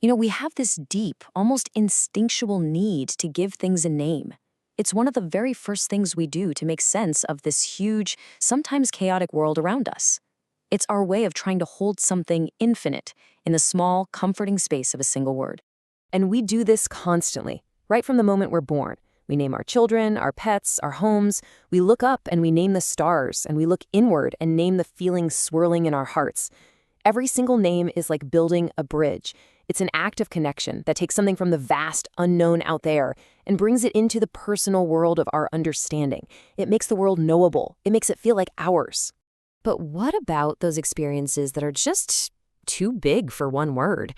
We have this deep, almost instinctual need to give things a name. It's one of the very first things we do to make sense of this huge, sometimes chaotic world around us. It's our way of trying to hold something infinite in the small, comforting space of a single word. And we do this constantly, right from the moment we're born. We name our children, our pets, our homes. We look up and we name the stars, and we look inward and name the feelings swirling in our hearts. Every single name is like building a bridge. It's an act of connection that takes something from the vast unknown out there and brings it into the personal world of our understanding. It makes the world knowable. It makes it feel like ours. But what about those experiences that are just too big for one word?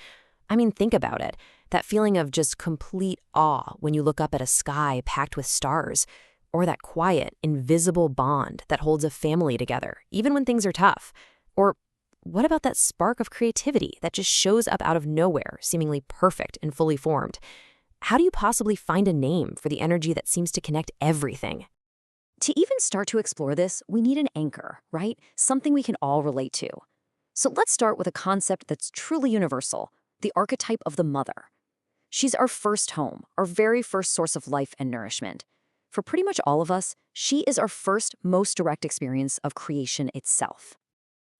I mean, think about it. That feeling of just complete awe when you look up at a sky packed with stars, or that quiet, invisible bond that holds a family together, even when things are tough. Or what about that spark of creativity that just shows up out of nowhere, seemingly perfect and fully formed? How do you possibly find a name for the energy that seems to connect everything? To even start to explore this, we need an anchor, right? Something we can all relate to. So let's start with a concept that's truly universal, the archetype of the mother. She's our first home, our very first source of life and nourishment. For pretty much all of us, she is our first, most direct experience of creation itself.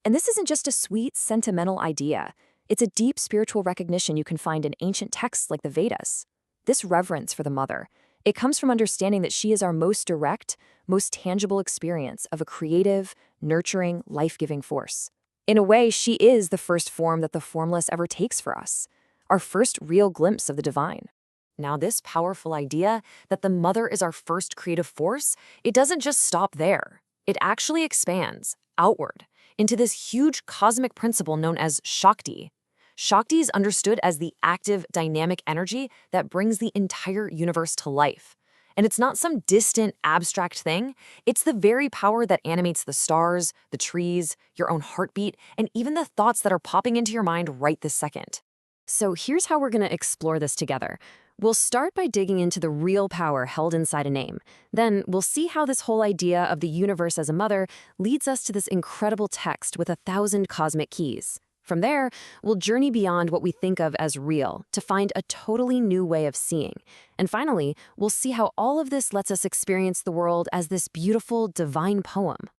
And this isn't just a sweet, sentimental idea. It's a deep spiritual recognition you can find in ancient texts like the Vedas. This reverence for the mother, it comes from understanding that she is our most direct, most tangible experience of a creative, nurturing, life-giving force. In a way, she is the first form that the formless ever takes for us, our first real glimpse of the divine. Now, this powerful idea that the mother is our first creative force, it doesn't just stop there. It actually expands outward into this huge cosmic principle known as Shakti. Shakti is understood as the active, dynamic energy that brings the entire universe to life. And it's not some distant, abstract thing. It's the very power that animates the stars, the trees, your own heartbeat, and even the thoughts that are popping into your mind right this second. So here's how we're going to explore this together. We'll start by digging into the real power held inside a name. Then we'll see how this whole idea of the universe as a mother leads us to this incredible text with 1,000 cosmic keys. From there, we'll journey beyond what we think of as real to find a totally new way of seeing. And finally, we'll see how all of this lets us experience the world as this beautiful, divine poem.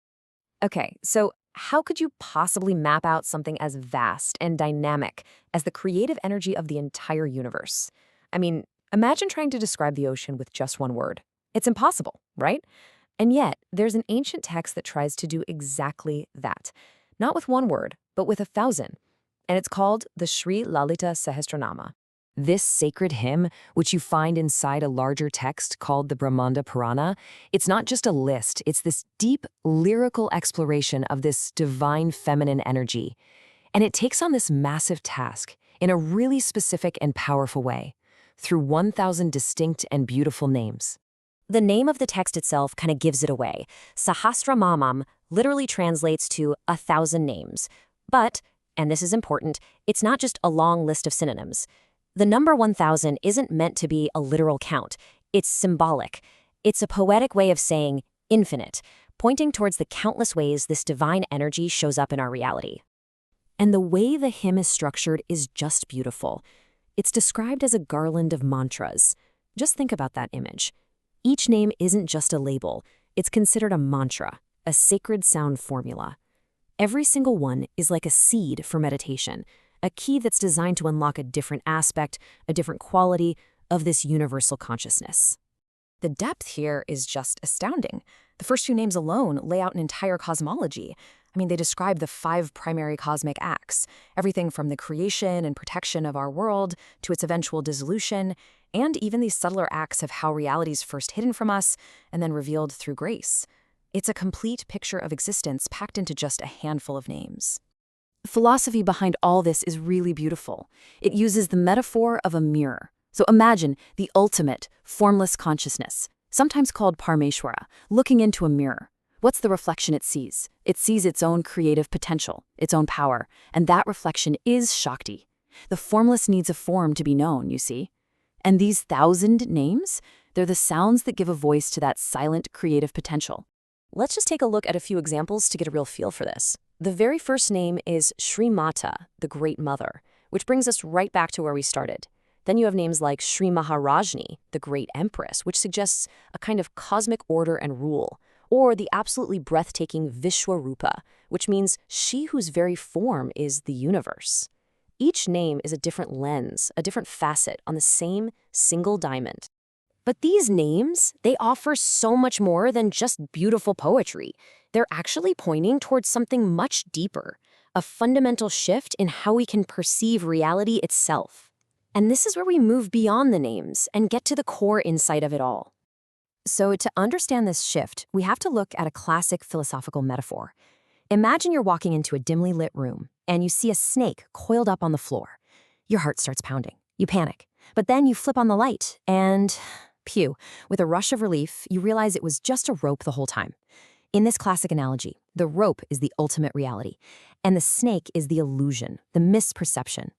Okay, so how could you possibly map out something as vast and dynamic as the creative energy of the entire universe? I mean, imagine trying to describe the ocean with just one word. It's impossible, right? And yet, there's an ancient text that tries to do exactly that. Not with one word, but with 1,000. And it's called the Sri Lalita Sahasranama. This sacred hymn, which you find inside a larger text called the Brahmanda Purana, it's not just a list, it's this deep lyrical exploration of this divine feminine energy. And it takes on this massive task in a really specific and powerful way, through 1,000 distinct and beautiful names. The name of the text itself kind of gives it away. Sahasramamam literally translates to 1,000 names. But, and this is important, it's not just a long list of synonyms. The number 1,000 isn't meant to be a literal count. It's symbolic. It's a poetic way of saying infinite, pointing towards the countless ways this divine energy shows up in our reality. And the way the hymn is structured is just beautiful. It's described as a garland of mantras. Just think about that image. Each name isn't just a label. It's considered a mantra, a sacred sound formula. Every single one is like a seed for meditation, a key that's designed to unlock a different aspect, a different quality of this universal consciousness. The depth here is just astounding. The first few names alone lay out an entire cosmology. They describe the 5 primary cosmic acts, everything from the creation and protection of our world to its eventual dissolution, and even these subtler acts of how reality's first hidden from us and then revealed through grace. It's a complete picture of existence packed into just a handful of names. The philosophy behind all this is really beautiful. It uses the metaphor of a mirror. So imagine the ultimate, formless consciousness, sometimes called Parameshwara, looking into a mirror. What's the reflection it sees? It sees its own creative potential, its own power, and that reflection is Shakti. The formless needs a form to be known, you see. And these 1,000 names, they're the sounds that give a voice to that silent creative potential. Let's just take a look at a few examples to get a real feel for this. The very first name is Sri Mata, the Great Mother, which brings us right back to where we started. Then you have names like Sri Maharajni, the Great Empress, which suggests a kind of cosmic order and rule, or the absolutely breathtaking Vishwarupa, which means she whose very form is the universe. Each name is a different lens, a different facet on the same single diamond. But these names, they offer so much more than just beautiful poetry. They're actually pointing towards something much deeper, a fundamental shift in how we can perceive reality itself. And this is where we move beyond the names and get to the core insight of it all. So to understand this shift, we have to look at a classic philosophical metaphor. Imagine you're walking into a dimly lit room and you see a snake coiled up on the floor. Your heart starts pounding. You panic. But then you flip on the light and, pew, with a rush of relief, you realize it was just a rope the whole time. In this classic analogy, the rope is the ultimate reality, and the snake is the illusion, the misperception.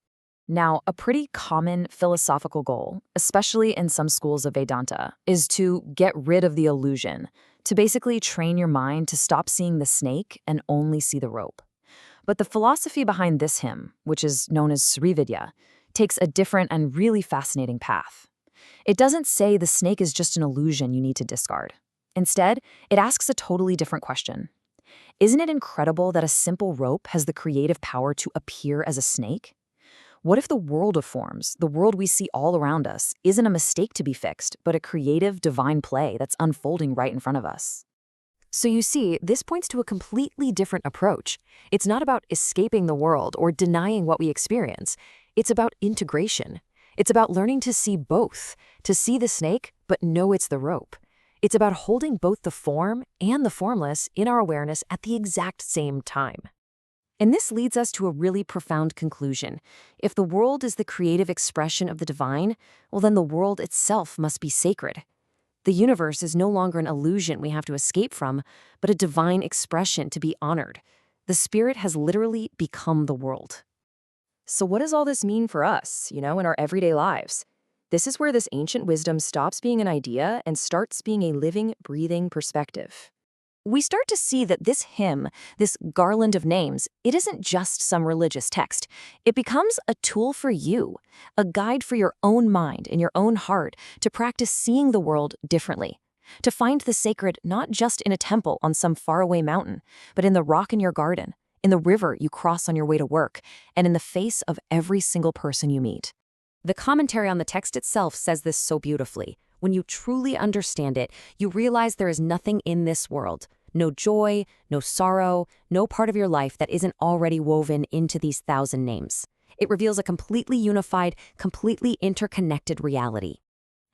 Now, a pretty common philosophical goal, especially in some schools of Vedanta, is to get rid of the illusion, to basically train your mind to stop seeing the snake and only see the rope. But the philosophy behind this hymn, which is known as Sri Vidya, takes a different and really fascinating path. It doesn't say the snake is just an illusion you need to discard. Instead, it asks a totally different question. Isn't it incredible that a simple rope has the creative power to appear as a snake? What if the world of forms, the world we see all around us, isn't a mistake to be fixed, but a creative, divine play that's unfolding right in front of us? So you see, this points to a completely different approach. It's not about escaping the world or denying what we experience. It's about integration. It's about learning to see both, to see the snake, but know it's the rope. It's about holding both the form and the formless in our awareness at the exact same time. And this leads us to a really profound conclusion. If the world is the creative expression of the divine, well, then the world itself must be sacred. The universe is no longer an illusion we have to escape from, but a divine expression to be honored. The spirit has literally become the world. So what does all this mean for us, in our everyday lives? This is where this ancient wisdom stops being an idea and starts being a living, breathing perspective. We start to see that this hymn, this garland of names, it isn't just some religious text. It becomes a tool for you, a guide for your own mind and your own heart to practice seeing the world differently, to find the sacred not just in a temple on some faraway mountain, but in the rock in your garden, in the river you cross on your way to work, and in the face of every single person you meet. The commentary on the text itself says this so beautifully. When you truly understand it, you realize there is nothing in this world, no joy, no sorrow, no part of your life that isn't already woven into these 1,000 names. It reveals a completely unified, completely interconnected reality.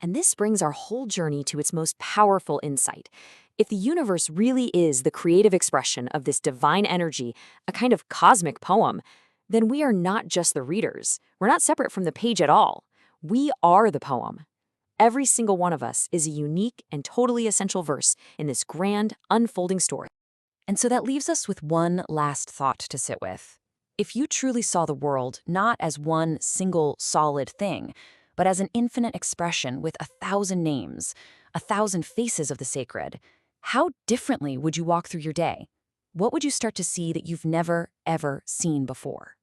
And this brings our whole journey to its most powerful insight. If the universe really is the creative expression of this divine energy, a kind of cosmic poem, then we are not just the readers. We're not separate from the page at all. We are the poem. Every single one of us is a unique and totally essential verse in this grand, unfolding story. And so that leaves us with one last thought to sit with. If you truly saw the world not as one single solid thing, but as an infinite expression with 1,000 names, 1,000 faces of the sacred, how differently would you walk through your day? What would you start to see that you've never, ever seen before?